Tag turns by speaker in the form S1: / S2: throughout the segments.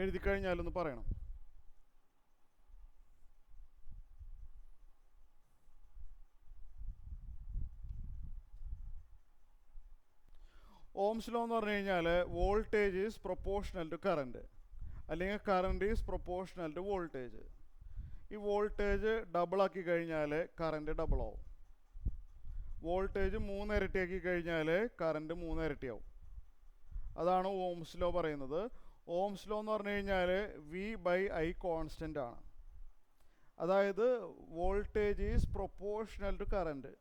S1: എഴുതി കഴിഞ്ഞാലൊന്ന് പറയണം. Ohm's law എന്ന് പറഞ്ഞു കഴിഞ്ഞാൽ voltage is proportional to current, അല്ലെങ്കിൽ current is proportional to voltage. ഈ വോൾട്ടേജ് ഡബിൾ ആക്കി കഴിഞ്ഞാൽ കറണ്ട് ഡബിൾ ആവും. വോൾട്ടേജ് 3 ഇരട്ടിയാക്കി കഴിഞ്ഞാൽ കറണ്ട് 3 ഇരട്ടിയാവും. അതാണ് ഓംസ് ലോ പറയുന്നത്. ഓംസ് ലോ എന്ന് പറഞ്ഞു കഴിഞ്ഞാൽ V/I കോൺസ്റ്റൻ്റ് ആണ്. അതായത് voltage is proportional to current,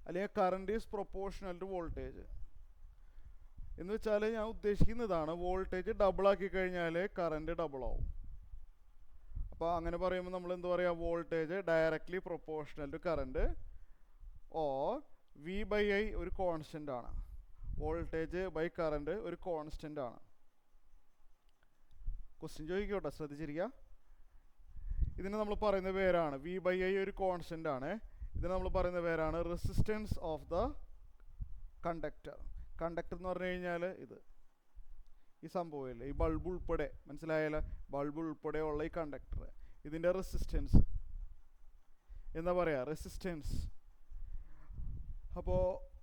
S1: അല്ലെങ്കിൽ current is proportional to voltage. എന്ന് വെച്ചാൽ ഞാൻ ഉദ്ദേശിക്കുന്നതാണ്, വോൾട്ടേജ് ഡബിൾ ആക്കി കഴിഞ്ഞാൽ കറണ്ട് ഡബിൾ ആവും. അപ്പോൾ അങ്ങനെ പറയുമ്പോൾ നമ്മൾ എന്ത് പറയുക, voltage directly proportional to current, or V/I ഒരു കോൺസ്റ്റൻ്റ് ആണ്. വോൾട്ടേജ് ബൈ കറണ്ട് ഒരു കോൺസ്റ്റൻ്റ് ആണ്. ക്വസ്റ്റ്യൻ ചോദിക്കോട്ടെ, ശ്രദ്ധിച്ചിരിക്കുക. ഇതിന് നമ്മൾ പറയുന്ന പേരാണ്, V/I ഒരു കോൺസ്റ്റൻ്റ് ആണ്. ഇതിന് നമ്മൾ പറയുന്ന പേരാണ് resistance of the conductor. Conductor എന്ന് പറഞ്ഞു കഴിഞ്ഞാൽ ഈ സംഭവമില്ല, ഈ ബൾബ് ഉൾപ്പെടെ, മനസ്സിലായാലോ, ബൾബ് ഉൾപ്പെടെ ഉള്ള ഈ കണ്ടക്ടർ, ഇതിൻ്റെ റെസിസ്റ്റൻസ് എന്താ പറയുക, റെസിസ്റ്റൻസ്. അപ്പോൾ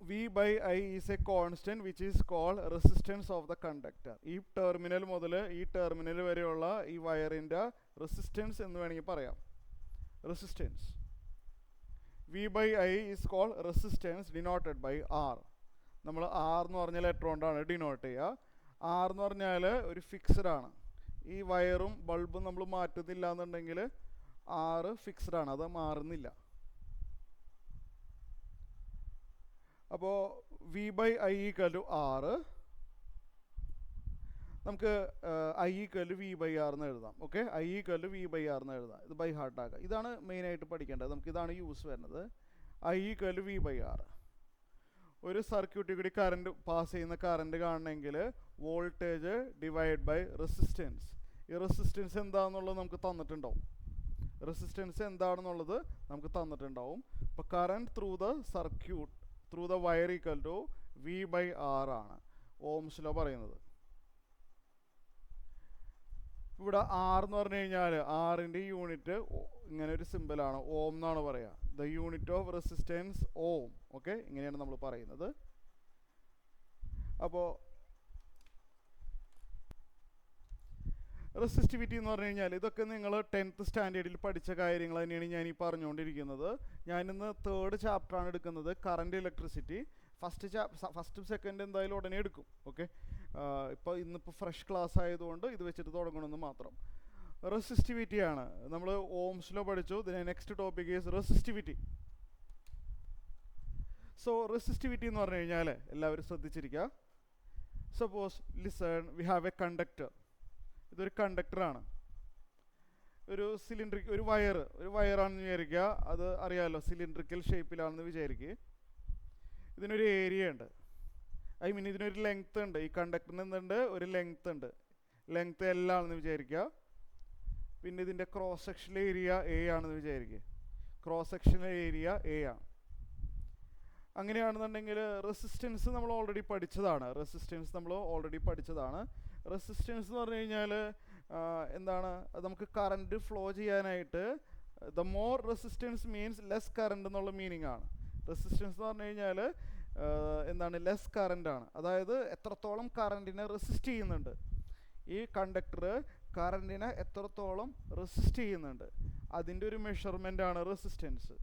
S1: V/I is a constant which is called resistance of the conductor. ഈ ടെർമിനൽ മുതൽ ഈ ടെർമിനൽ വരെയുള്ള ഈ വയറിൻ്റെ റെസിസ്റ്റൻസ് എന്ന് വേണമെങ്കിൽ പറയാം, resistance. V/I is called resistance denoted by R. നമ്മൾ R എന്ന് പറഞ്ഞ ലെറ്റർ കൊണ്ടാണ് ഡിനോട്ട് ചെയ്യുക. R എന്ന് പറഞ്ഞാൽ ഒരു ഫിക്സഡ് ആണ്. ഈ വയറും ബൾബും നമ്മൾ മാറ്റുന്നില്ല എന്നുണ്ടെങ്കിൽ R ഫിക്സഡ് ആണ്, അത് മാറുന്നില്ല. അപ്പോൾ V/I ഈക്വൽ ടു R, നമുക്ക് I ഈക്വൽ ടു V/R എന്ന് എഴുതാം. Okay, I equal to V/R എന്ന് എഴുതാം. ഇത് ബൈ ഹാർട്ട് ആക്കുക. ഇതാണ് മെയിനായിട്ട് പഠിക്കേണ്ടത്. നമുക്കിതാണ് യൂസ് വരുന്നത്. I equal to V/R. ഒരു സർക്യൂട്ടിൽ കൂടി കറണ്ട് പാസ് ചെയ്യുന്ന കറണ്ട് കാണണമെങ്കിൽ വോൾട്ടേജ് ഡിവൈഡ് ബൈ റെസിസ്റ്റൻസ്. ഈ റെസിസ്റ്റൻസ് എന്താണെന്നുള്ളത് നമുക്ക് തന്നിട്ടുണ്ടാവും. റെസിസ്റ്റൻസ് എന്താണെന്നുള്ളത് നമുക്ക് തന്നിട്ടുണ്ടാവും. ഇപ്പോൾ current through the circuit through the wire equal to V/R ആണ് ഓംസ് ലോ പറയുന്നത്. ഇവിടെ R എന്ന് പറഞ്ഞു കഴിഞ്ഞാൽ ആറിൻ്റെ യൂണിറ്റ് ഇങ്ങനെ ഒരു സിമ്പിളാണ്, ഓം എന്നാണ് പറയുക. The unit of resistance ohm. Okay, ഇങ്ങനെയാണ് നമ്മൾ പറയുന്നത്. അപ്പോൾ റെസിസ്റ്റിവിറ്റി എന്ന് പറഞ്ഞു കഴിഞ്ഞാൽ ഇതൊക്കെ നിങ്ങൾ 10th സ്റ്റാൻഡേർഡിൽ പഠിച്ച കാര്യങ്ങൾ തന്നെയാണ് ഞാൻ ഈ പറഞ്ഞുകൊണ്ടിരിക്കുന്നത്. ഞാനിന്ന് 3rd ചാപ്റ്ററാണ് എടുക്കുന്നത്, കറണ്ട് ഇലക്ട്രിസിറ്റി. ഫസ്റ്റ് സെക്കൻഡ് എന്തായാലും ഉടനെ എടുക്കും. ഓക്കെ, ഇപ്പോൾ ഇന്നിപ്പോൾ ഫ്രഷ് ക്ലാസ് ആയതുകൊണ്ട് ഇത് വെച്ചിട്ട് തുടങ്ങണമെന്ന് മാത്രം. റെസിസ്റ്റിവിറ്റിയാണ് നമ്മൾ ഓംസ് ലോ പഠിച്ചു. ഇതിന് next topic is resistivity. So resistivity എന്ന് പറഞ്ഞു കഴിഞ്ഞാൽ എല്ലാവരും ശ്രദ്ധിച്ചിരിക്കുക. Suppose listen, we have a conductor. ഇതൊരു കണ്ടക്ടറാണ്, ഒരു സിലിണ്ടറിക് ഒരു വയറാണെന്ന് വിചാരിക്കുക. അത് അറിയാമല്ലോ, സിലിണ്ടറിക്കൽ ഷേപ്പിലാണെന്ന് വിചാരിക്കുക. ഇതിനൊരു ഏരിയ ഉണ്ട്, ഇതിനൊരു ലെങ്ത് ഉണ്ട്. ഈ കണ്ടക്ടറിന് എന്തുണ്ട്, ഒരു ലെങ്ത് ഉണ്ട്. ലെങ്ത് L ആണെന്ന് വിചാരിക്കുക. പിന്നെ ഇതിൻ്റെ ക്രോസ് സെക്ഷൻ ഏരിയ A ആണെന്ന് വിചാരിക്കുക. ക്രോസ് സെക്ഷൻ ഏരിയ A ആണ്. അങ്ങനെയാണെന്നുണ്ടെങ്കിൽ റെസിസ്റ്റൻസ് നമ്മൾ ഓൾറെഡി പഠിച്ചതാണ്. റെസിസ്റ്റൻസ് എന്ന് പറഞ്ഞു കഴിഞ്ഞാൽ എന്താണ്, നമുക്ക് കറണ്ട് ഫ്ലോ ചെയ്യാനായിട്ട് the more resistance means less current എന്നുള്ള മീനിങ് ആണ്. റെസിസ്റ്റൻസ് എന്ന് പറഞ്ഞു കഴിഞ്ഞാൽ എന്താണ്, ലെസ് കറണ്ട് ആണ്. അതായത് എത്രത്തോളം കറണ്ടിനെ റെസിസ്റ്റ് ചെയ്യുന്നുണ്ട്, ഈ കണ്ടക്ടർ കറണ്ടിനെ എത്രത്തോളം റെസിസ്റ്റ് ചെയ്യുന്നുണ്ട്, അതിൻ്റെ ഒരു മെഷർമെൻ്റ് ആണ് resistance.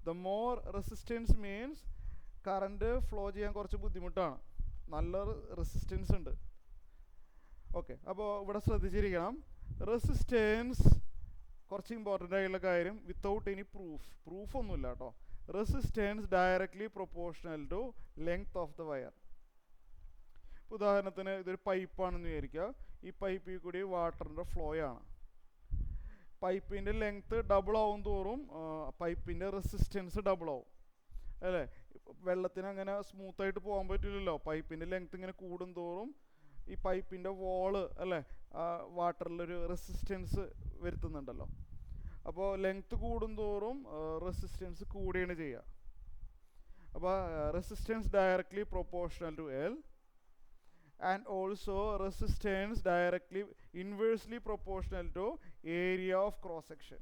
S1: The more resistance means current flow ചെയ്യാൻ കുറച്ച് ബുദ്ധിമുട്ടാണ്, നല്ല റെസിസ്റ്റൻസ് ഉണ്ട്. ഓക്കെ, അപ്പോൾ ഇവിടെ ശ്രദ്ധിച്ചിരിക്കണം. റെസിസ്റ്റൻസ് കുറച്ച് ഇമ്പോർട്ടൻ്റ് ആയിട്ടുള്ള കാര്യം, വിത്തൗട്ട് എനി പ്രൂഫ് ഒന്നുമില്ല കേട്ടോ. Resistance directly proportional to length of the wire. ഉദാഹരണത്തിന് ഇതൊരു പൈപ്പാണെന്ന് വിചാരിക്കുക. ഈ പൈപ്പിൽ കൂടി വാട്ടറിൻ്റെ ഫ്ലോ ആണ്. പൈപ്പിൻ്റെ ലെങ്ത്ത് ഡബിൾ ആവും തോറും പൈപ്പിൻ്റെ റെസിസ്റ്റൻസ് ഡബിൾ ആവും, അല്ലേ? വെള്ളത്തിന് അങ്ങനെ സ്മൂത്തായിട്ട് പോകാൻ പറ്റില്ലല്ലോ. പൈപ്പിൻ്റെ ലെങ്ത്ത് ഇങ്ങനെ കൂടും തോറും ഈ പൈപ്പിൻ്റെ വോള്, അല്ലേ, വാട്ടറിലൊരു റെസിസ്റ്റൻസ് വരുത്തുന്നുണ്ടല്ലോ. അപ്പോൾ ലെങ്ത്ത് കൂടും തോറും റെസിസ്റ്റൻസ് കൂടുകയാണ് ചെയ്യുക. അപ്പോൾ resistance directly proportional to L and also resistance directly inversely proportional to area of cross section.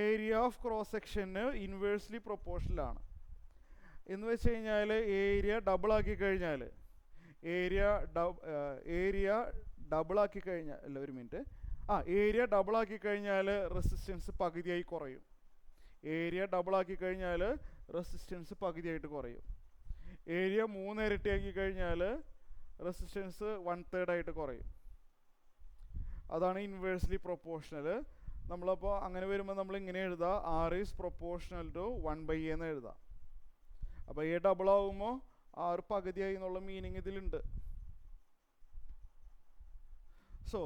S1: Area of cross section inversely proportional ആണ് എന്ന് വെച്ച് കഴിഞ്ഞാൽ ഏരിയ ഡബിൾ ആക്കി കഴിഞ്ഞാൽ ഏരിയ ഡബിൾ ആക്കി കഴിഞ്ഞാൽ അല്ല ഒരു മിനിറ്റ് ഏരിയ ഡബിൾ ആക്കി കഴിഞ്ഞാൽ റെസിസ്റ്റൻസ് പകുതിയായി കുറയും. ഏരിയ ഡബിൾ ആക്കി കഴിഞ്ഞാൽ റെസിസ്റ്റൻസ് പകുതിയായിട്ട് കുറയും. ഏരിയ 3 ഇരട്ടിയാക്കി കഴിഞ്ഞാൽ റെസിസ്റ്റൻസ് 1/3 ആയിട്ട് കുറയും. അതാണ് ഇൻവേഴ്സ്ലി പ്രൊപ്പോർഷണൽ. നമ്മളപ്പോൾ അങ്ങനെ വരുമ്പോൾ നമ്മൾ ഇങ്ങനെ എഴുതാം, R is proportional to 1/A എന്ന് എഴുതാം. അപ്പോൾ A ഡബിൾ ആകുമ്പോൾ R പകുതിയായി എന്നുള്ള മീനിങ് ഇതിലുണ്ട്. സോ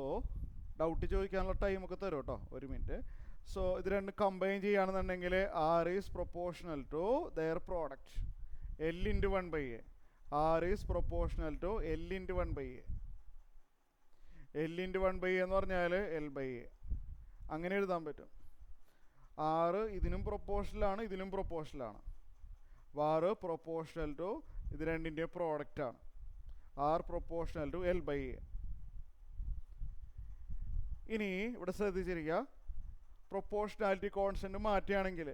S1: ഡൗട്ട് ചോദിക്കാനുള്ള ടൈമൊക്കെ തരും കേട്ടോ, ഒരു മിനിറ്റ്. സോ ഇത് രണ്ടും കമ്പൈൻ ചെയ്യുകയാണെന്നുണ്ടെങ്കിൽ R is proportional to their product L into 1/A. R is proportional to L into 1/A. L into 1/A എന്ന് പറഞ്ഞാൽ L/A. അങ്ങനെ എഴുതാൻ പറ്റും. R ഇതിനും പ്രൊപ്പോർഷണലാണ്, ഇതിനും പ്രൊപ്പോർഷണലാണ്. R പ്രൊപ്പോർഷണൽ ടു ഇത് രണ്ടിൻ്റെയും പ്രോഡക്റ്റാണ്. R proportional to L/A. ഇനി ഇവിടെ ശ്രദ്ധിച്ചിരിക്കുക, പ്രൊപ്പോർഷണാലിറ്റി കോൺസ്റ്റൻറ്റ് മാറ്റുകയാണെങ്കിൽ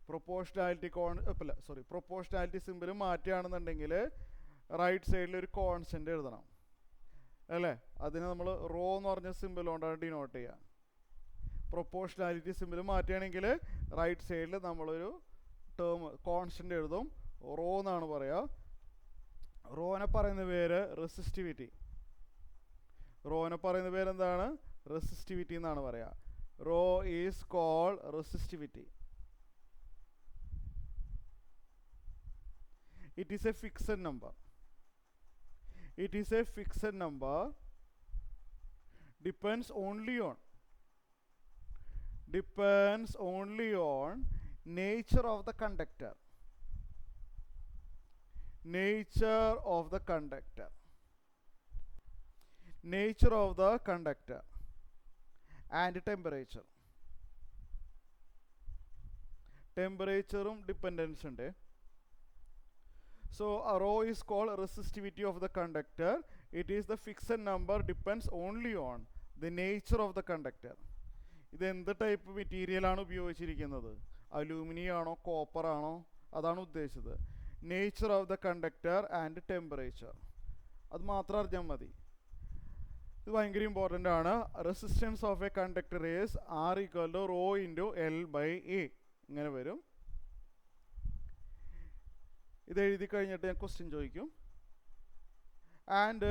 S1: പ്രൊപ്പോർഷണാലിറ്റി സിമ്പിൾ മാറ്റുകയാണെന്നുണ്ടെങ്കിൽ റൈറ്റ് സൈഡിൽ ഒരു കോൺസ്റ്റൻറ്റ് എഴുതണം അല്ലേ. അതിന് നമ്മൾ റോ എന്ന് പറഞ്ഞ സിമ്പിൾ കൊണ്ടാണ് ഡിനോട്ട് ചെയ്യുക. പ്രൊപ്പോർഷണാലിറ്റി സിമ്പിൾ മാറ്റുകയാണെങ്കിൽ റൈറ്റ് സൈഡിൽ നമ്മളൊരു ടേം കോൺസ്റ്റൻ്റ് എഴുതും, റോ എന്നാണ് പറയുക. റോനെ പറയുന്ന പേര് റെസിസ്റ്റിവിറ്റി. റോനെ പറയുന്ന പേരെന്താണ്? റെസിസ്റ്റിവിറ്റി എന്നാണ് പറയുക. Rho is called resistivity. It is a fixed number. It is a fixed number. Depends only on nature of the conductor. Nature of the conductor. Nature of the conductor and temperature. Temperatureum dependence ഉണ്ട്. So a rho is called resistivity of the conductor. It is the fixed number, depends only on the nature of the conductor. ഇത് എന്ത് type material ആണ് ഉപയോഗിച്ചിരിക്കുന്നത്? Aluminium ആണോ copper ആണോ? അതാണ് ഉദ്ദേശിച്ചത്. Nature of the conductor and temperature, അത് മാത്രം അറിഞ്ഞാൽ മതി. ഇത് ഭയങ്കര ഇമ്പോർട്ടൻ്റ് ആണ്. Resistance of a conductor is R equal to rho into L/A. ഇങ്ങനെ വരും. ഇത് എഴുതി കഴിഞ്ഞിട്ട് ഞാൻ ക്വസ്റ്റ്യൻ ചോദിക്കും. And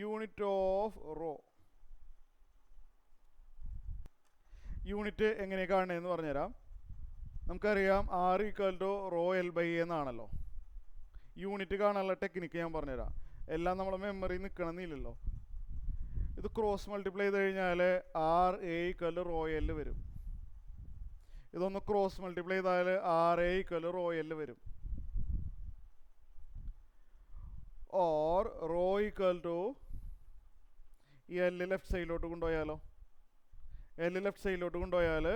S1: unit of rho, unit എങ്ങനെ കാണുന്നതെന്ന് പറഞ്ഞുതരാം. നമുക്കറിയാം R equal to raw L/A എന്നാണല്ലോ. യൂണിറ്റ് കാണാനുള്ള ടെക്നിക്ക് ഞാൻ പറഞ്ഞുതരാം. എല്ലാം നമ്മളെ മെമ്മറി നിൽക്കണമെന്നില്ലല്ലോ. ഇത് ക്രോസ് മൾട്ടിപ്ലൈ ചെയ്ത് കഴിഞ്ഞാൽ RA equal to rho L വരും. ഇതൊന്ന് ക്രോസ് മൾട്ടിപ്ലൈ ചെയ്താൽ RA equal to rho L വരും. Or rho equal to L left സൈഡിലോട്ട് കൊണ്ടുപോയാലോ? L ലെഫ്റ്റ് സൈഡിലോട്ട് കൊണ്ടുപോയാൽ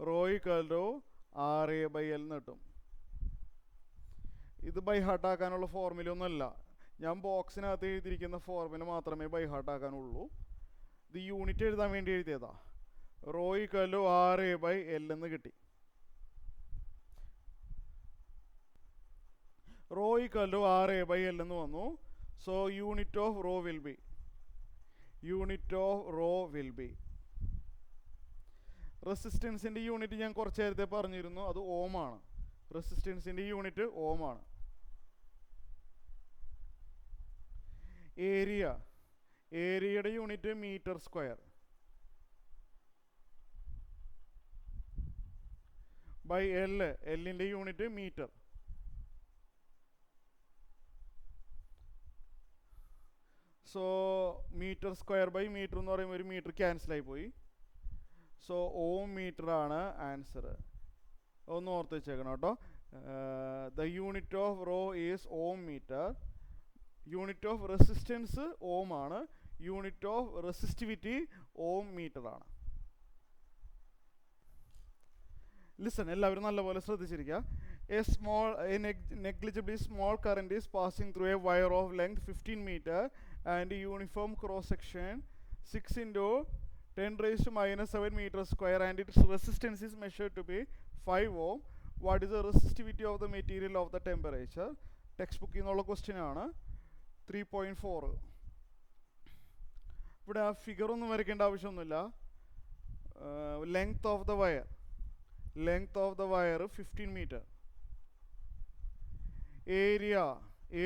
S1: റോ ഈക്വൽ ടു RA/L എന്ന് കിട്ടും. ഇത് ബൈ ഹാർട്ട് ആക്കാനുള്ള ഫോർമുല ഒന്നുമല്ല. ഞാൻ ബോക്സിനകത്ത് എഴുതിയിരിക്കുന്ന ഫോർമുല മാത്രമേ ബൈ ഹാർട്ട് ആക്കാനുള്ളൂ. ഇത് യൂണിറ്റ് എഴുതാൻ വേണ്ടി എഴുതിയതാ. റോ ഈക്വൽ ടു RA/L എന്ന് കിട്ടി. റോ ഈക്വൽ ടു RA/L എന്ന് വന്നു. So unit of rho will be റെസിസ്റ്റൻസിൻ്റെ യൂണിറ്റ് ഞാൻ കുറച്ച് നേരത്തെ പറഞ്ഞിരുന്നു, അത് ഓം ആണ്. റെസിസ്റ്റൻസിൻ്റെ യൂണിറ്റ് ഓം ആണ്. ഏരിയയുടെ യൂണിറ്റ് മീറ്റർ സ്ക്വയർ ബൈ എല്ലിൻ്റെ unit metre. So metre square by metre എന്ന് പറയുമ്പോൾ ഒരു മീറ്റർ ക്യാൻസലായി പോയി. സോ ഓം മീറ്റർ ആണ് ആൻസർ. ഒന്ന് ഓർത്ത് വെച്ചേക്കണം കേട്ടോ. The unit of rho is ohm metre. Unit of resistance ohm ആണ്. Unit of resistivity ohm metre ആണ്. ലിസൺ, എല്ലാവരും നല്ലപോലെ ശ്രദ്ധിച്ചിരിക്കുക. negligibly small current is passing through a wire of length 15 meter and uniform cross section 6 into 10 raised to minus 7 meter square, and its resistance is measured to be 5 ohm. What is the resistivity of the material of the temperature? Textbook innolla question aanu. 3.4. ഇവിടെ ആ figure ഒന്നും വരയ്ക്കേണ്ട ആവശ്യമൊന്നുമില്ല. Length of the wire 15 metre.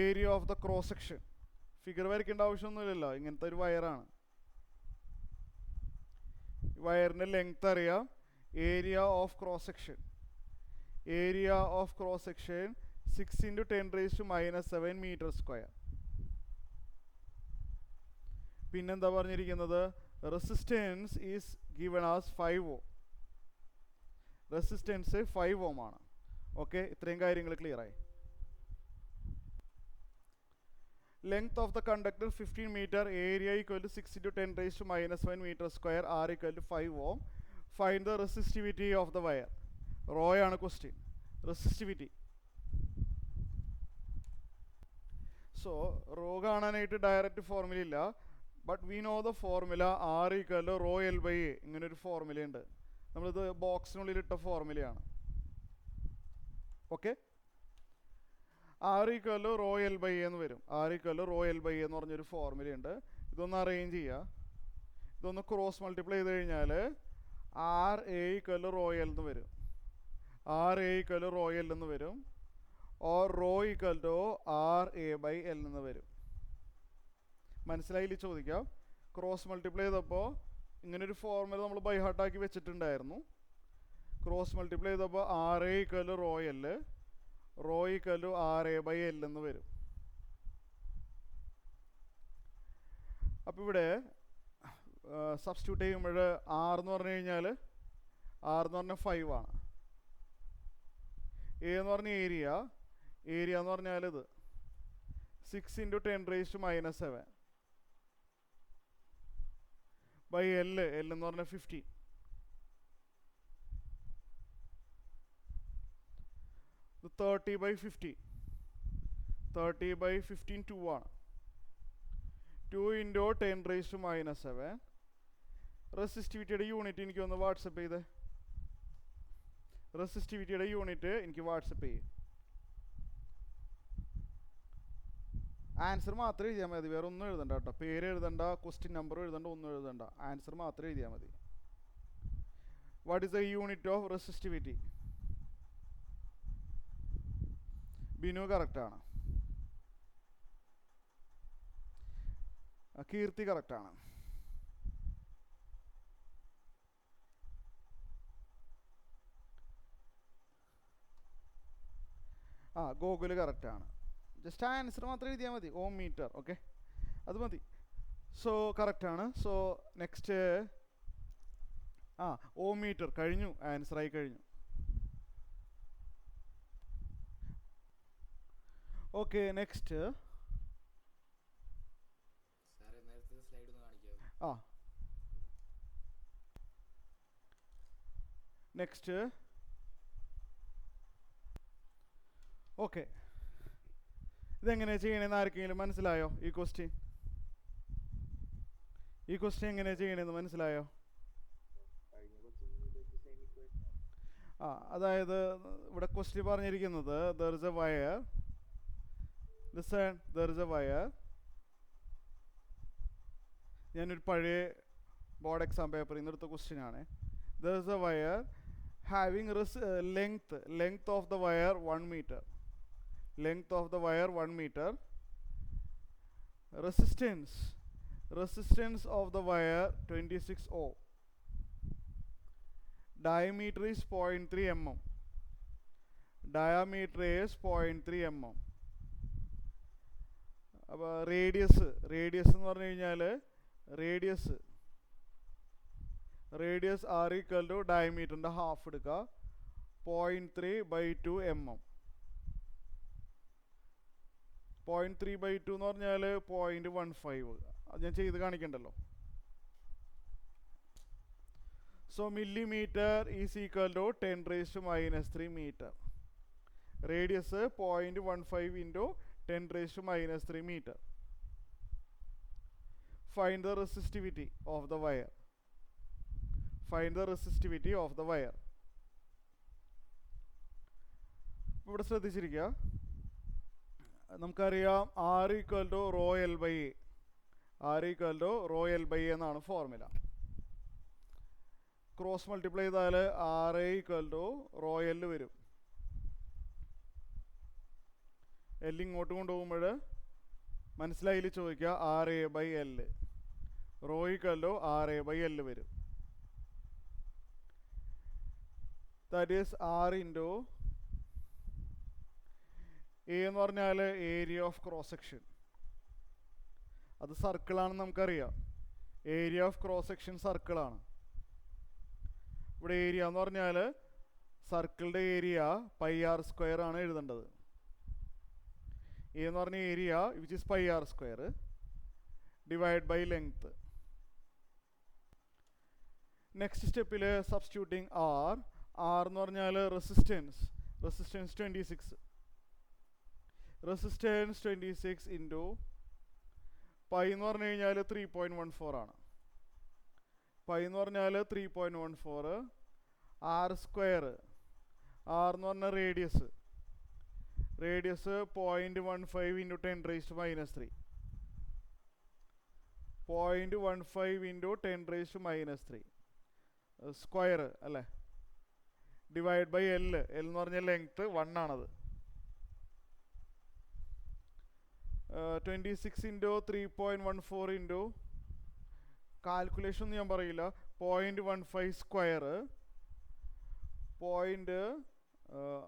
S1: Area of the cross section. Figure വരയ്ക്കേണ്ട ആവശ്യമൊന്നുമില്ലല്ലോ, ഇങ്ങനത്തെ ഒരു വയറാണ്. വയറിൻ്റെ ലെങ്ത് അറിയാം. Area of cross section 6 into 10 raised to minus 7 meter square. പിന്നെന്താ പറഞ്ഞിരിക്കുന്നത്? Resistance is given as 5 ohm. Resistance 5 ohm ആണ്. ഓക്കെ, ഇത്രയും കാര്യങ്ങൾ ക്ലിയർ ആയി. Length of the conductor 15 meter, area equal to 6 into 10 raised to minus 1 meter square, R equal to 5 ohm. Find the resistivity of the wire. Rho ആണ് question. Resistivity. So rho കാണാനായിട്ട് direct formula ഇല്ല, but we know the formula R equal to rho L by A. ഇങ്ങനൊരു ഫോർമുലയുണ്ട്. നമ്മളിത് ബോക്സിനുള്ളിലിട്ട ഫോർമുലയാണ്. Okay, R equal to rho L by A എന്ന് വരും. R equal to rho L by A എന്ന് പറഞ്ഞൊരു ഫോർമുലയുണ്ട്. ഇതൊന്ന് അറേഞ്ച് ചെയ്യുക. ഇതൊന്ന് ക്രോസ് മൾട്ടിപ്ലൈ ചെയ്ത് കഴിഞ്ഞാൽ R A equal to rho L എന്ന് വരും. R A equal to rho L എന്ന് വരും. Or rho equal to R A by L എന്ന് വരും. മനസ്സിലായില്ല ചോദിക്കാം. ക്രോസ് മൾട്ടിപ്ലൈ ചെയ്തപ്പോൾ ഇങ്ങനൊരു ഫോർമുല നമ്മൾ ബൈ ഹാർട്ടാക്കി വെച്ചിട്ടുണ്ടായിരുന്നു. ക്രോസ് മൾട്ടിപ്ലൈ ചെയ്തപ്പോൾ R A equal to rho L, rho equal to R A by L എന്ന് വരും. അപ്പോൾ ഇവിടെ സബ്സ്റ്റിറ്റ്യൂട്ട് ചെയ്യുമ്പോൾ ആർ എന്ന് പറഞ്ഞു കഴിഞ്ഞാൽ 5 ആണ്. എ എന്ന് പറഞ്ഞ ഏരിയ എന്ന് പറഞ്ഞാൽ ഇത് 6 into 10 raised to minus 7 by L എന്ന് പറഞ്ഞാൽ 15. ഇത് 30 by 15 2 ആണ്. 2 into 10 raised to minus 7. റെസിസ്റ്റിവിറ്റിയുടെ unit എനിക്കൊന്ന് വാട്സപ്പ് ചെയ്ത്. റെസിസ്റ്റിവിറ്റിയുടെ യൂണിറ്റ് എനിക്ക് വാട്സപ്പ് ചെയ്യും. ആൻസർ മാത്രം എഴുതിയാൽ മതി, വേറെ ഒന്നും എഴുതണ്ട കേട്ടോ. പേര് എഴുതണ്ട, ക്വസ്റ്റ്യൻ നമ്പർ എഴുതണ്ട, ഒന്നും എഴുതണ്ട. ആൻസർ മാത്രം എഴുതിയാൽ മതി. What is the unit of resistivity? Binu കറക്റ്റാണ്. കീർത്തി കറക്റ്റാണ്. ഗോകുല് കറക്റ്റാണ്. ജസ്റ്റ് ആൻസർ മാത്രം എഴുതിയാൽ മതി. ഓം മീറ്റർ. ഓക്കെ, അത് മതി. സോ കറക്റ്റാണ്. സോ നെക്സ്റ്റ് ഓം മീറ്റർ കഴിഞ്ഞു, ആൻസറായി കഴിഞ്ഞു. ഓക്കെ, നെക്സ്റ്റ് നെക്സ്റ്റ് ഓക്കെ, ഇതെങ്ങനെയാണ് ചെയ്യണമെന്ന് ആർക്കെങ്കിലും മനസ്സിലായോ? ഈ ക്വസ്റ്റ്യൻ എങ്ങനെയാണ് ചെയ്യണമെന്ന് മനസ്സിലായോ? അതായത് ഇവിടെ ക്വസ്റ്റ്യൻ പറഞ്ഞിരിക്കുന്നത് there is a wire. Listen, there is a wire. ഞാനൊരു പഴയ ബോർഡ് എക്സാം പേപ്പറിൽ നിന്ന് എടുത്ത ക്വസ്റ്റ്യൻ ആണ്. There is a wire having length of the wire 1 meter. Length of the wire 1 meter. Resistance of the wire 26 ohm. Diameter is 0.3 mm. അപ്പോൾ radius എന്ന് പറഞ്ഞു കഴിഞ്ഞാൽ റേഡിയസ് ആർ ഈക്വൽ ടു ഡയമീറ്ററിൻ്റെ half എടുക്കുക. 0.3/2 mm. 0.3/2 എന്ന് പറഞ്ഞാൽ 0.15. അത് ഞാൻ ചെയ്ത് കാണിക്കണ്ടല്ലോ. So millimeter is equal to 10⁻³ meter. Radius 0.15 into 10⁻³ metre. Find the resistivity of the wire. Find the resistivity of the wire. ഇവിടെ ശ്രദ്ധിച്ചിരിക്കുക, നമുക്കറിയാം R equal to rho L by A. R equal to rho L by A എന്നാണ് formula. Cross multiply ചെയ്താൽ R A equal to rho L വരും. L ഇങ്ങോട്ട് കൊണ്ടുപോകുമ്പോൾ മനസ്സിലായില്ല ചോദിക്കുക, R A by L. Rho equal to R A by L വരും. That is R into A എന്ന് പറഞ്ഞാൽ ഏരിയ ഓഫ് ക്രോസ് സെക്ഷൻ. അത് സർക്കിളാണെന്ന് നമുക്കറിയാം. ഏരിയ ഓഫ് ക്രോസ് സെക്ഷൻ സർക്കിളാണ്. ഇവിടെ ഏരിയ എന്ന് പറഞ്ഞാൽ സർക്കിളിൻ്റെ ഏരിയ πr² ആണ് എഴുതേണ്ടത്. എ എന്ന് പറഞ്ഞ area which is πr² divide by length. Next സ്റ്റെപ്പിൽ സബ്സ്റ്റിറ്റ്യൂട്ടിങ് ആർ എന്ന് പറഞ്ഞാൽ റെസിസ്റ്റൻസ് 26. റെസിസ്റ്റൻസ് 26 ഇൻറ്റു പൈ എന്ന് പറഞ്ഞു കഴിഞ്ഞാൽ 3.14 ആണ്. പൈ എന്ന് പറഞ്ഞാൽ 3.14. r². ആർ എന്ന് പറഞ്ഞാൽ റേഡിയസ് 0.15 ഇൻറ്റു 10⁻³ 0.15 ഇൻറ്റു 10⁻³ സ്ക്വയർ അല്ലേ, ഡിവൈഡ് ബൈ എൽ. എൽ എന്ന് പറഞ്ഞാൽ ലെങ്ത്ത് 1 ആണത്. 26 ഇൻറ്റു 3.14 ഇൻറ്റു കാൽക്കുലേഷൻ ഒന്നും ഞാൻ പറയില്ല, 0.15 സ്ക്വയർ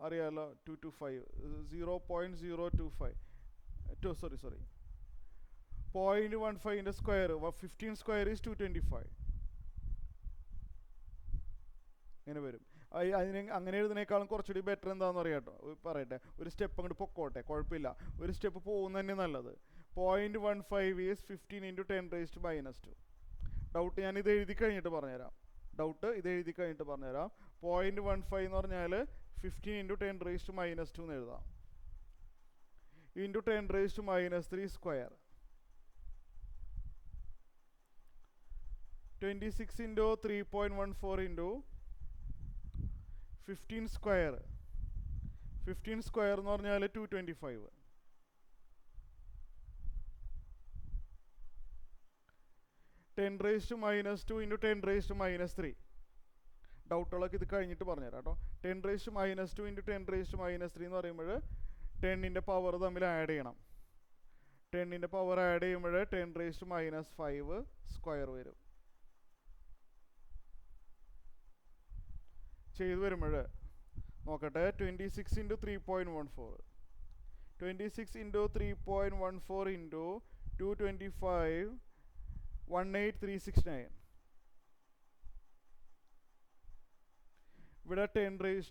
S1: അറിയാമല്ലോ 225 0.025 സോറി 0.15 സ്ക്വയർ 15 സ്ക്വയർ ഈസ് 225 ഇങ്ങനെ വരും. അങ്ങനെ എഴുതുന്നേക്കാളും കുറച്ചുകൂടി ബെറ്റർ എന്താണെന്ന് അറിയാട്ടോ, പറയട്ടെ. ഒരു സ്റ്റെപ്പ് അങ്ങോട്ട് പൊക്കോട്ടെ, കുഴപ്പമില്ല. ഒരു സ്റ്റെപ്പ് പോകുന്നത് തന്നെ നല്ലത്. 0.15 ഈസ് 15 ഇൻറ്റു 10⁻². ഡൗട്ട് ഞാൻ ഇത് എഴുതി കഴിഞ്ഞിട്ട് പറഞ്ഞുതരാം. 0.15 എന്ന് പറഞ്ഞാൽ 15 ഇൻറ്റു 10⁻² എന്ന് എഴുതാം. Into 10⁻³ square. 26 into 3.14 into 15 square. 15 square എന്ന് പറഞ്ഞാൽ 225. 10⁻² ഇൻറ്റു 10⁻³ ഡൗട്ടുകളൊക്കെ ഇത് കഴിഞ്ഞിട്ട് പറഞ്ഞുതരാം കേട്ടോ. 10⁻² ഇൻറ്റു 10⁻³ എന്ന് പറയുമ്പോൾ 10ൻ്റെ പവർ തമ്മിൽ ആഡ് ചെയ്യണം. 10ൻ്റെ പവർ ആഡ് ചെയ്യുമ്പോൾ 10⁻⁵ സ്ക്വയർ വരും. ചെയ്തു വരുമ്പോൾ നോക്കട്ടെ, 26 ഇൻറ്റു 3.14 26 ഇൻറ്റു 3.14 ഇൻറ്റു 225 18369. ഇവിടെ 10⁻⁵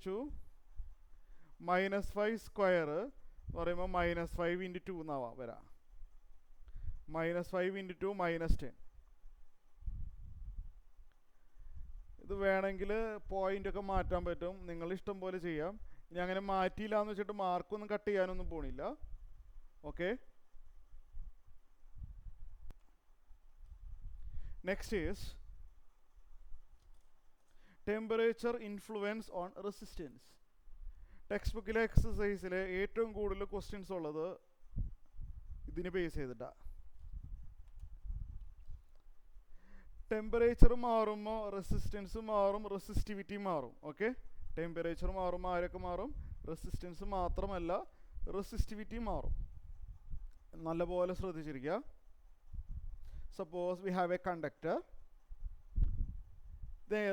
S1: സ്ക്വയർ എന്ന് പറയുമ്പോൾ -5 ഇൻറ്റു 2 എന്നാവാം വരാം. -5 ഇൻറ്റു 2 -10. ഇത് വേണമെങ്കിൽ പോയിൻ്റൊക്കെ മാറ്റാൻ പറ്റും, നിങ്ങൾ ഇഷ്ടം പോലെ ചെയ്യാം. ഇനി അങ്ങനെ മാറ്റിയില്ല എന്ന് വെച്ചിട്ട് മാർക്കൊന്നും കട്ട് ചെയ്യാനൊന്നും പോണില്ല. Okay, next is temperature influence on resistance. Text ബുക്കിലെ എക്സസൈസിൽ ഏറ്റവും കൂടുതൽ ക്വസ്റ്റ്യൻസ് ഉള്ളത് ഇതിന് ബേസ് ചെയ്തിട്ടാണ്. ടെമ്പറേച്ചർ മാറുമ്പോൾ റെസിസ്റ്റൻസ് മാറും, റെസിസ്റ്റിവിറ്റി മാറും. ഓക്കെ, ടെമ്പറേച്ചർ മാറുമ്പോൾ ആരൊക്കെ മാറും? റെസിസ്റ്റൻസ് മാത്രമല്ല റെസിസ്റ്റിവിറ്റി മാറും. നല്ലപോലെ ശ്രദ്ധിച്ചിരിക്കുക. Suppose we have a conductor.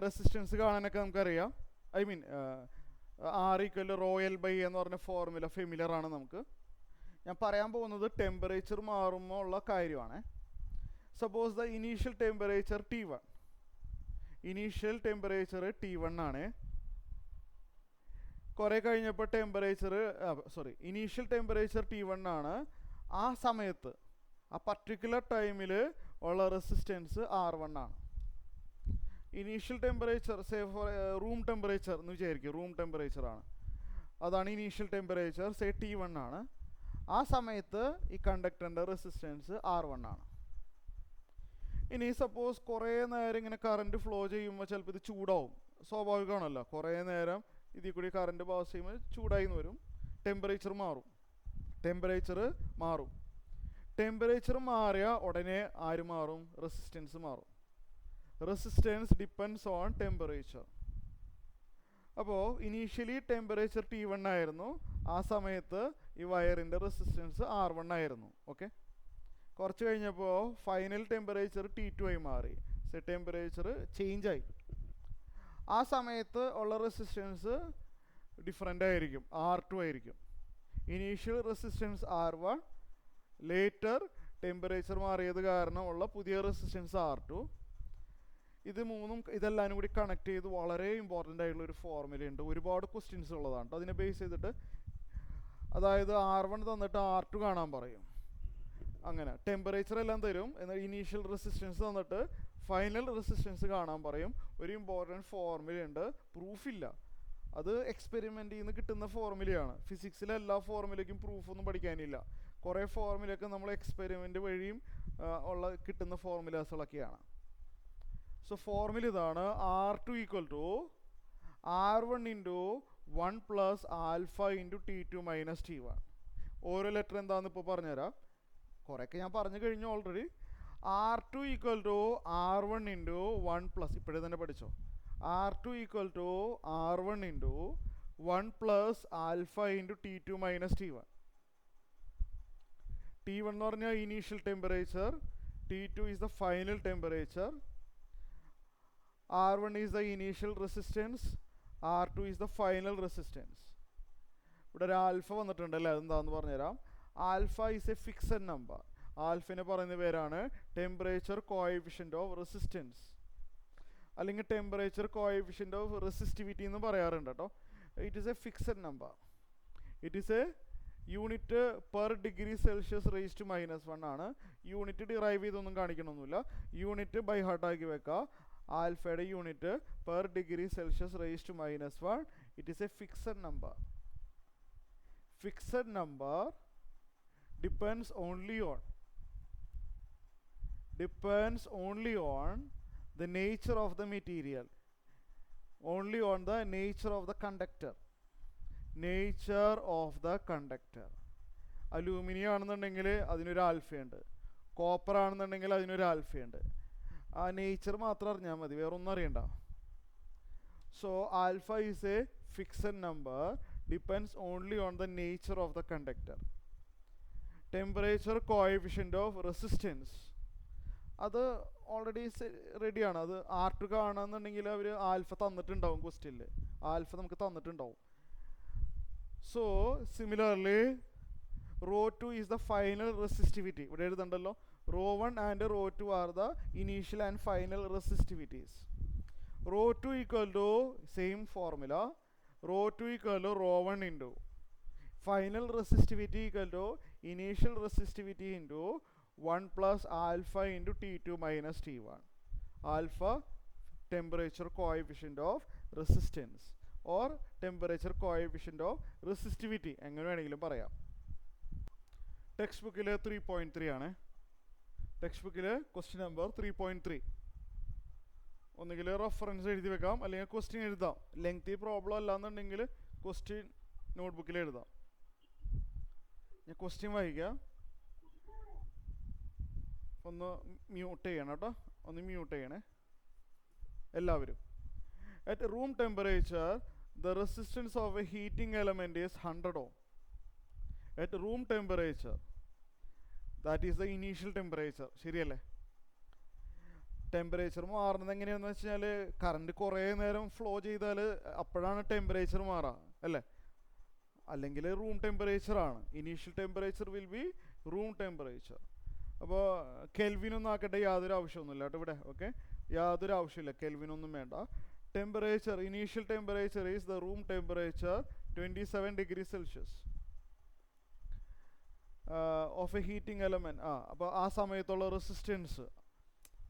S1: Resistance കാണാനൊക്കെ നമുക്കറിയാം. ഐ മീൻ R = ρ L/A എന്ന് പറഞ്ഞ ഫോർമുല ഫെമിലിയർ ആണ് നമുക്ക്. ഞാൻ പറയാൻ പോകുന്നത് ടെമ്പറേച്ചർ മാറുമ്പോൾ ഉള്ള കാര്യമാണ്. Suppose the initial temperature T1. Initial temperature T1 ആണ്. കുറേ കഴിഞ്ഞപ്പോൾ ഇനീഷ്യൽ ടെമ്പറേച്ചർ T1 ആണ്. ആ സമയത്ത് ആ പർട്ടിക്കുലർ ടൈമിൽ ഉള്ള റെസിസ്റ്റൻസ് R1 ആണ്. Initial temperature say for room temperature എന്ന് വിചാരിക്കും, റൂം ടെമ്പറേച്ചർ ആണ്. അതാണ് ഇനീഷ്യൽ ടെമ്പറേച്ചർ, സേ T1 ആണ്. ആ സമയത്ത് ഈ കണ്ടക്ടറിൻ്റെ റെസിസ്റ്റൻസ് R1 ആണ്. ഇനി സപ്പോസ് കുറേ നേരം ഇങ്ങനെ കറണ്ട് ഫ്ലോ ചെയ്യുമ്പോൾ ചിലപ്പോൾ ഇത് ചൂടാവും. സ്വാഭാവികമാണല്ലോ, കുറേ നേരം ഇതിൽ കൂടി കറണ്ട് പാസ് ചെയ്യുമ്പോൾ ചൂടായി എന്ന് വരും. ടെമ്പറേച്ചർ മാറും. ടെമ്പറേച്ചർ മാറിയ ഉടനെ ആര് മാറും? റെസിസ്റ്റൻസ് മാറും. Resistance depends on temperature. അപ്പോൾ ഇനീഷ്യലി ടെമ്പറേച്ചർ T1 ആയിരുന്നു. ആ സമയത്ത് ഈ വയറിൻ്റെ റെസിസ്റ്റൻസ് R1 ആയിരുന്നു. ഓക്കെ, കുറച്ച് കഴിഞ്ഞപ്പോൾ ഫൈനൽ ടെമ്പറേച്ചർ T2 ആയി മാറി. ടെമ്പറേച്ചർ ചേഞ്ച് ആയി. ആ സമയത്ത് ഉള്ള റെസിസ്റ്റൻസ് ഡിഫറെൻ്റ് ആയിരിക്കും, R2 ആയിരിക്കും. Initial resistance R1, later temperature മാറിയത് കാരണം ഉള്ള പുതിയ റെസിസ്റ്റൻസ് R2. ഇതെല്ലാം കൂടി കണക്ട് ചെയ്ത് വളരെ ഇമ്പോർട്ടൻ്റ് ആയിട്ടുള്ള ഒരു ഫോർമുലയുണ്ട്. ഒരുപാട് ക്വസ്റ്റ്യൻസ് ഉള്ളതാണ്. അതിനെ ബേസ് ചെയ്തിട്ട്, അതായത് R1 തന്നിട്ട് R2 കാണാൻ പറയും. അങ്ങനെ ടെമ്പറേച്ചർ എല്ലാം തരും, എന്നാൽ ഇനീഷ്യൽ റെസിസ്റ്റൻസ് തന്നിട്ട് ഫൈനൽ റെസിസ്റ്റൻസ് കാണാൻ പറയും. ഒരു ഇമ്പോർട്ടൻറ്റ് ഫോർമുലയുണ്ട്, പ്രൂഫില്ല. അത് എക്സ്പെരിമെൻറ്റിൽ നിന്ന് കിട്ടുന്ന ഫോർമുലയാണ്. ഫിസിക്സിലെ എല്ലാ ഫോർമുലയ്ക്കും പ്രൂഫൊന്നും പഠിക്കാനില്ല. കുറേ ഫോർമുലയൊക്കെ നമ്മൾ എക്സ്പെരിമെൻ്റ് വഴിയും കിട്ടുന്ന ഫോർമുലാസുകളൊക്കെയാണ്. സോ ഫോർമുല ഇതാണ്: R2 equal to R1 into 1 plus alpha into T2 minus T1. ഓരോ ലെറ്റർ എന്താണെന്ന് ഇപ്പോൾ പറഞ്ഞുതരാം. കുറേയൊക്കെ ഞാൻ പറഞ്ഞു കഴിഞ്ഞു already. R2 equal to R1 into 1 plus, ഇപ്പോഴേ തന്നെ പഠിച്ചോ. R2 equal to R1 into 1 plus alpha into T2 minus T1. T1 എന്ന് പറഞ്ഞാൽ initial temperature, T2 is the final temperature, R1 is the initial resistance, R2 is the final resistance. ഇവിടെ ഒരു alpha വന്നിട്ടുണ്ടല്ലേ, അതെന്താണെന്ന് പറഞ്ഞുതരാം. Alpha is a fixed number. ആൽഫിനെ പറയുന്ന പേരാണ് ടെമ്പറേച്ചർ കോഎഫിഷ്യൻ്റ് ഓഫ് റെസിസ്റ്റൻസ്, അല്ലെങ്കിൽ ടെമ്പറേച്ചർ കോഎഫിഷ്യൻ്റ് ഓഫ് റെസിസ്റ്റിവിറ്റി എന്ന് പറയാറുണ്ട് കേട്ടോ. It is a fixed number. It is a unit per degree celsius raise to -1 ആണ്. യൂണിറ്റ് ഡിറൈവ് ചെയ്തൊന്നും കാണിക്കണമൊന്നുമില്ല, യൂണിറ്റ് ബൈ ഹാർട്ടാക്കി വെക്കുക. ആൽഫയുടെ unit per degree celsius raise to -1. It is a fixed number. Fixed number depends only on the nature of the material, only on the nature of the conductor. Aluminium ആണെന്നുണ്ടെങ്കിൽ അതിനൊരു ആൽഫയുണ്ട്, copper ആണെന്നുണ്ടെങ്കിൽ അതിനൊരു ആൽഫയുണ്ട്. ആ nature മാത്രം അറിഞ്ഞാൽ മതി, വേറെ ഒന്നും അറിയണ്ട. So alpha is a fixed number, depends only on the nature of the conductor. Temperature coefficient of resistance അത് ഓൾറെഡി റെഡിയാണ്. അത് R2 കാണുന്നുണ്ടെങ്കിൽ അവർ ആൽഫ തന്നിട്ടുണ്ടാവും ക്വസ്റ്റ്യനിൽ, ആൽഫ നമുക്ക് തന്നിട്ടുണ്ടാവും. So similarly ρ2 is the final resistivity. ഇവിടെ എഴുതണ്ടല്ലോ, ρ1 and ρ2 are the initial and final resistivities. ρ2 equal to same formula, ρ2 equal to ρ1 into final resistivity equal to initial resistivity into 1 plus alpha into T2 minus T1. Alpha temperature coefficient of resistance or temperature coefficient of resistivity, എങ്ങനെ വേണമെങ്കിലും പറയാം. Text ബുക്കിൽ 3.3 ആണ്. Text ബുക്കിൽ question number 3.3. ഒന്നുകിൽ reference എഴുതി വെക്കാം, അല്ലെങ്കിൽ ക്വസ്റ്റ്യൻ എഴുതാം. ലെങ്തി പ്രോബ്ലം അല്ലാന്നുണ്ടെങ്കിൽ ക്വസ്റ്റ്യൻ നോട്ട്ബുക്കിൽ എഴുതാം. ഞാൻ ക്വസ്റ്റ്യൻ വായിക്കാം. ഒന്ന് മ്യൂട്ട് ചെയ്യണം കേട്ടോ, ഒന്ന് മ്യൂട്ട് ചെയ്യണേ എല്ലാവരും. At room temperature the resistance of A heating element is 100 ohm. At room temperature, that is the initial temperature. ശരിയല്ലേ? ടെമ്പറേച്ചർ മാറുന്നത് എങ്ങനെയാണെന്ന് വെച്ച് കഴിഞ്ഞാൽ കറണ്ട് കുറേ നേരം ഫ്ലോ ചെയ്താൽ അപ്പോഴാണ് ടെമ്പറേച്ചർ മാറുക അല്ലേ? അല്ലെങ്കിൽ റൂം ടെമ്പറേച്ചറാണ്. Initial temperature will be room temperature. അപ്പോൾ കെൽവിനൊന്നും ആക്കട്ടെ, യാതൊരു ആവശ്യമൊന്നുമില്ല കേട്ടോ ഇവിടെ. ഓക്കെ, യാതൊരു ആവശ്യമില്ല, കെൽവിനൊന്നും വേണ്ട. Temperature, initial temperature is the room temperature 27 degree Celsius of A heating element. അപ്പോൾ ആ സമയത്തുള്ള റെസിസ്റ്റൻസ്,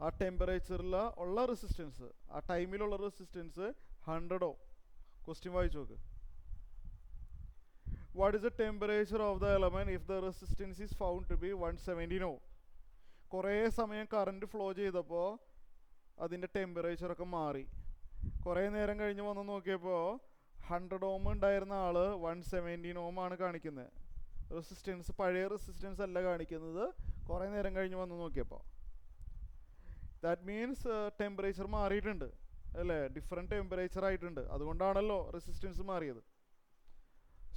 S1: ആ ടെമ്പറേച്ചറിലുള്ള റെസിസ്റ്റൻസ്, ആ ടൈമിലുള്ള റെസിസ്റ്റൻസ് 100 ohm. ക്വസ്റ്റ്യൻ വായിച്ചു നോക്ക്. What is the temperature of the element if the resistance is found to be 170 ohm? കുറേ സമയം current flow ചെയ്തപ്പോൾ അതിൻ്റെ ടെമ്പറേച്ചറൊക്കെ മാറി. കുറേ നേരം കഴിഞ്ഞ് വന്ന് നോക്കിയപ്പോൾ 100 ഓം ഉണ്ടായിരുന്ന ആൾ 117 ഓം ആണ് കാണിക്കുന്നത്. റെസിസ്റ്റൻസ് പഴയ റെസിസ്റ്റൻസ് അല്ല കാണിക്കുന്നത്, കുറേ നേരം കഴിഞ്ഞ് വന്ന് നോക്കിയപ്പോൾ. ദാറ്റ് മീൻസ് ടെമ്പറേച്ചർ മാറിയിട്ടുണ്ട് അല്ലേ, ഡിഫറെൻറ്റ് ടെമ്പറേച്ചർ ആയിട്ടുണ്ട്. അതുകൊണ്ടാണല്ലോ റെസിസ്റ്റൻസ് മാറിയത്.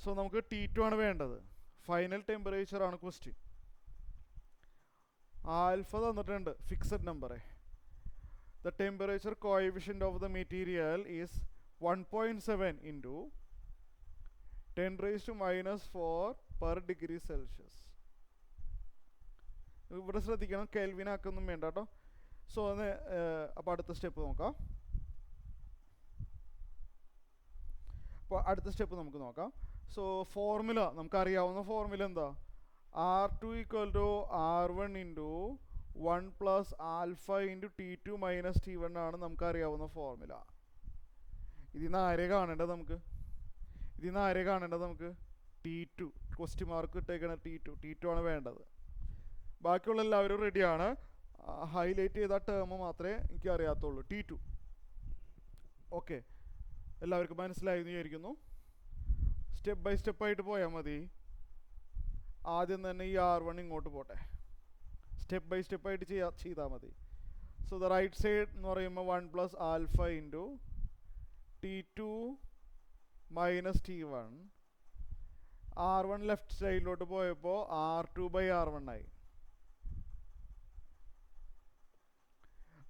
S1: സോ നമുക്ക് T2 ആണ് വേണ്ടത്. ഫൈനൽ ടെമ്പറേച്ചർ ആണ് ക്വസ്റ്റ്യൻ. ആൽഫ തന്നിട്ടുണ്ട്, ഫിക്സഡ് നമ്പറേ. The temperature coefficient of the material is 1.7 into 10⁻⁻⁴ per degree Celsius. ഇവിടെ ശ്രദ്ധിക്കണം, കെൽവിൻ ആക്കൊന്നും വേണ്ട കേട്ടോ. സോ അപ്പോൾ അടുത്ത സ്റ്റെപ്പ് നോക്കാം. അപ്പോൾ അടുത്ത സ്റ്റെപ്പ് നമുക്ക് നോക്കാം. സോ ഫോർമുല നമുക്കറിയാവുന്ന ഫോർമുല എന്താ? R2 = R1 into 1 + alpha into T2 - T1 ആണ് നമുക്കറിയാവുന്ന ഫോർമുല. ഇതിൽ നിന്ന് ആരെ കാണേണ്ടത് നമുക്ക്? T2. ക്വസ്റ്റ്യൻ മാർക്ക് ഇട്ടേക്കണം T2 ആണ് വേണ്ടത്. ബാക്കിയുള്ള എല്ലാവരും റെഡിയാണ്. ഹൈലൈറ്റ് ചെയ്ത ടേം മാത്രമേ എനിക്ക് അറിയാത്തുള്ളൂ, T2. ഓക്കെ, എല്ലാവർക്കും മനസ്സിലായി എന്ന് വിചാരിക്കുന്നു. സ്റ്റെപ്പ് ബൈ സ്റ്റെപ്പായിട്ട് പോയാൽ മതി. ആദ്യം തന്നെ ഈ R1 ഇങ്ങോട്ട് പോട്ടെ, സ്റ്റെപ്പ് ബൈ സ്റ്റെപ്പായിട്ട് ചെയ്താൽ മതി. സോ ദ റൈറ്റ് സൈഡ് എന്ന് പറയുമ്പോൾ 1 + alpha into T2 - T1. R1 left സൈഡിലോട്ട് പോയപ്പോൾ R2/R1 ആയി.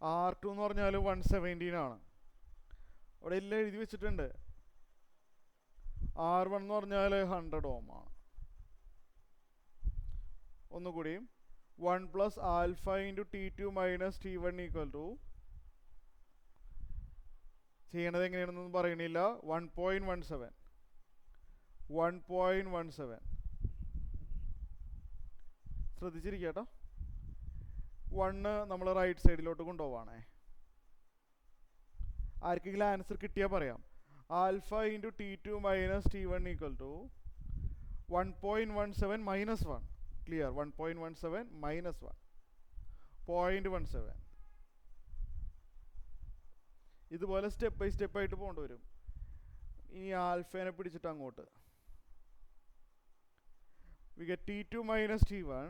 S1: R2 എന്ന് പറഞ്ഞാൽ 117 ആണ്. അവിടെ എല്ലാം എഴുതി വെച്ചിട്ടുണ്ട്. R1 എന്ന് പറഞ്ഞാൽ 100 ഓം ആണ്. ഒന്നുകൂടിയും 1 + ആൽഫ ഇൻറ്റു T2 - T1 = ചെയ്യണത് എങ്ങനെയാണെന്നൊന്നും പറയണില്ല. 1.17 ശ്രദ്ധിച്ചിരിക്കുക കേട്ടോ. 1 നമ്മൾ റൈറ്റ് സൈഡിലോട്ട് കൊണ്ടുപോവാണേ. ആർക്കെങ്കിലും ആൻസർ കിട്ടിയാൽ പറയാം. Alpha into T2 - T1 = 1.17 - 1. Clear? 1.17 - 1 0.17. ഇതുപോലെ സ്റ്റെപ്പ് ബൈ സ്റ്റെപ്പായിട്ട് പോകേണ്ടി വരും. ഇനി ആൽഫേനെ പിടിച്ചിട്ട് അങ്ങോട്ട് we get T2 - T1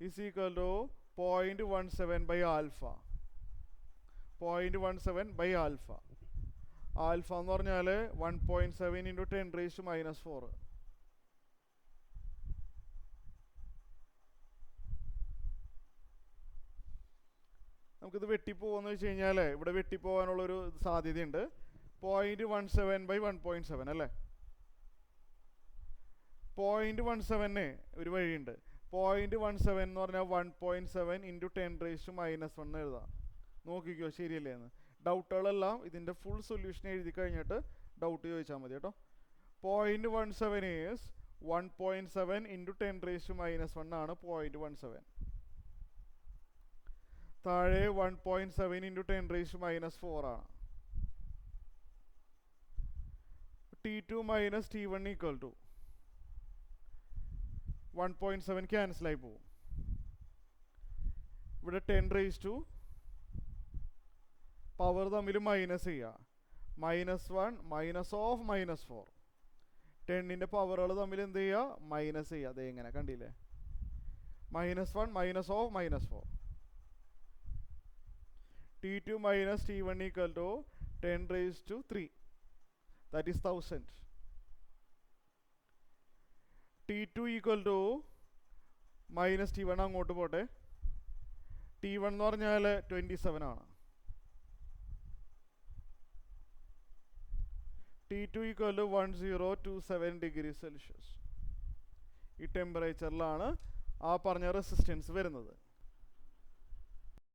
S1: is equal to 0.17/alpha. 0.17/alpha. Alpha എന്ന് പറഞ്ഞാൽ 1.7 × 10⁻⁻⁴. നമുക്കിത് വെട്ടിപ്പോകുമെന്ന് വെച്ച് കഴിഞ്ഞാൽ ഇവിടെ വെട്ടിപ്പോകാനുള്ളൊരു സാധ്യതയുണ്ട്. 0.17/1.7 അല്ലേ? 0.17 ഒരു വഴിയുണ്ട്. 0.17 എന്ന് പറഞ്ഞാൽ 1.7 × 10⁻⁻1 എഴുതാം. നോക്കിക്കോ ശരിയല്ലേ എന്ന്. ഡൗട്ടുകളെല്ലാം ഇതിൻ്റെ ഫുൾ സൊല്യൂഷൻ എഴുതി കഴിഞ്ഞിട്ട് ഡൗട്ട് ചോദിച്ചാൽ മതി കേട്ടോ. 0.17 ഈസ് 1.7 × 10⁻⁻1 ആണ് 0.17. താഴെ 1.7 × 10⁻⁴ ആണ്. T2 - T1 = 1.7 ക്യാൻസലായി പോകും. ഇവിടെ 10⁻⁻, പവർ തമ്മിൽ മൈനസ് ചെയ്യുക. -1 -4. 10ൻ്റെ പവറുകൾ തമ്മിൽ എന്ത് ചെയ്യുക? മൈനസ് ചെയ്യുക. അതേ എങ്ങനെ കണ്ടില്ലേ? -1 -4. T2 - T1 = 10⁻3. That is 1000. T2 = -T1 അങ്ങോട്ട് പോട്ടെ. T1 എന്ന് പറഞ്ഞാൽ 27 ആണ്. T2 = 1027 degree Celsius. ഈ ടെമ്പറേച്ചറിലാണ് ആ പറഞ്ഞ റെസിസ്റ്റൻസ് വരുന്നത്.